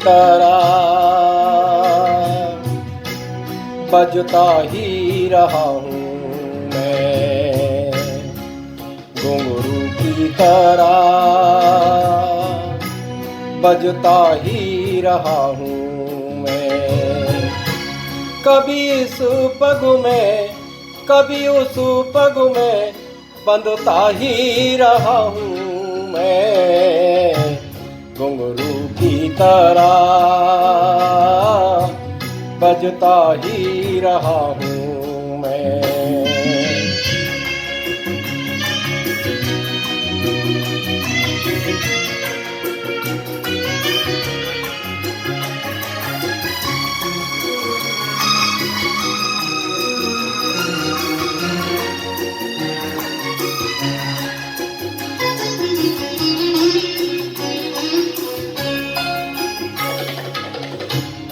तरह बजता ही रहा हूँ मैं, घुंघरू की तरह बजता ही रहा हूँ मैं। कभी इस पग में कभी उस पग में बंधता ही रहा हूँ मैं, घुंघरू की तरह बजता ही रहा हूँ मैं।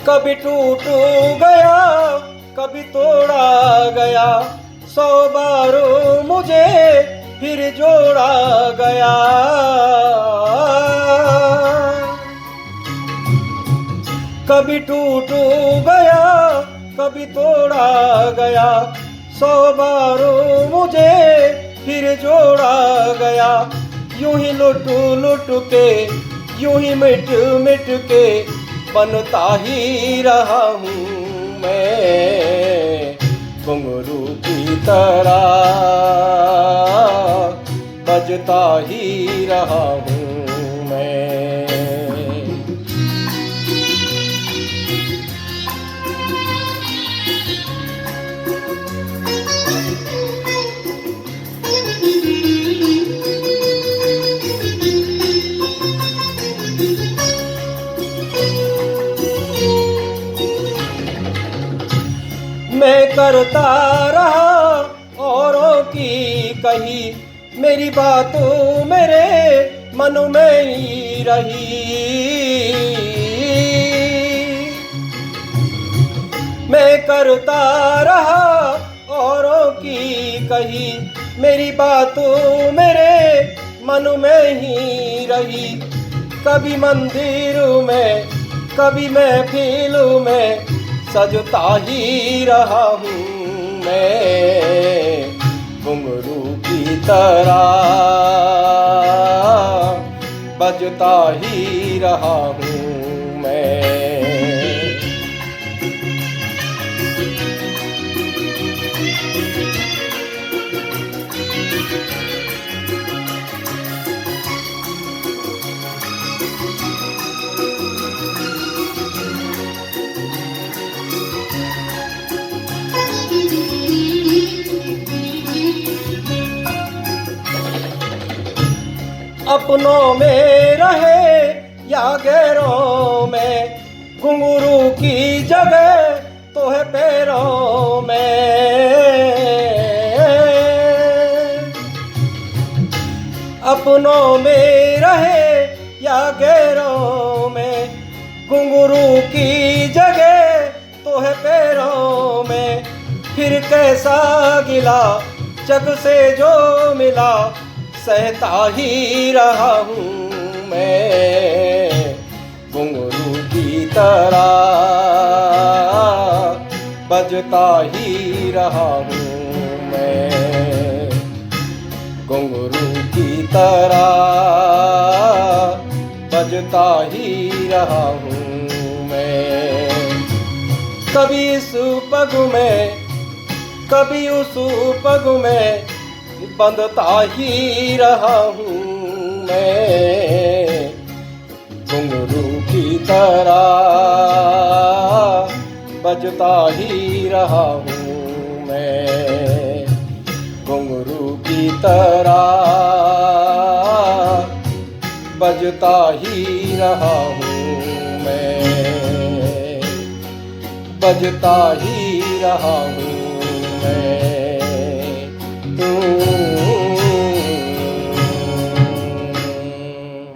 कभी टूट गया कभी तोड़ा गया, 100 बार मुझे फिर जोड़ा गया। कभी टूट गया कभी तोड़ा गया, 100 बार मुझे फिर जोड़ा गया। यूं ही लुट लुट के यूं ही मिट मिट के बनता ही रहा हूँ मैं, घुंघरू की तरह बजता ही रहा हूँ मैं। मैं करता रहा औरों की कही, मेरी बात मेरे मन में ही रही। मैं करता रहा औरों की कही, मेरी बात मेरे मन में ही रही। कभी मंदिर में कभी महफिल में सजता ही रहा हूँ मैं, घुंघरू की तरह बजता ही रहा हूँ मैं। अपनों में रहे या गैरों में, घुंघरू की जगह तो है पैरों में। अपनों में रहे या गैरों में, घुंघरू की जगह तो है पैरों में। फिर कैसा गिला जग से जो मिला, सहता ही रहा हूँ मैं, घुंघरू की तरह बजता ही रहा हूँ मैं, घुंघरू की तरह बजता ही रहा हूँ मैं। कभी इस पग में कभी उस पग में बंधता ही रहा हूँ मैं, घुंघरू की तरह बजता ही रहा हूँ मैं, घुंघरू की तरह बजता ही रहा हूँ मैं, बजता ही रहा हूँ मैं।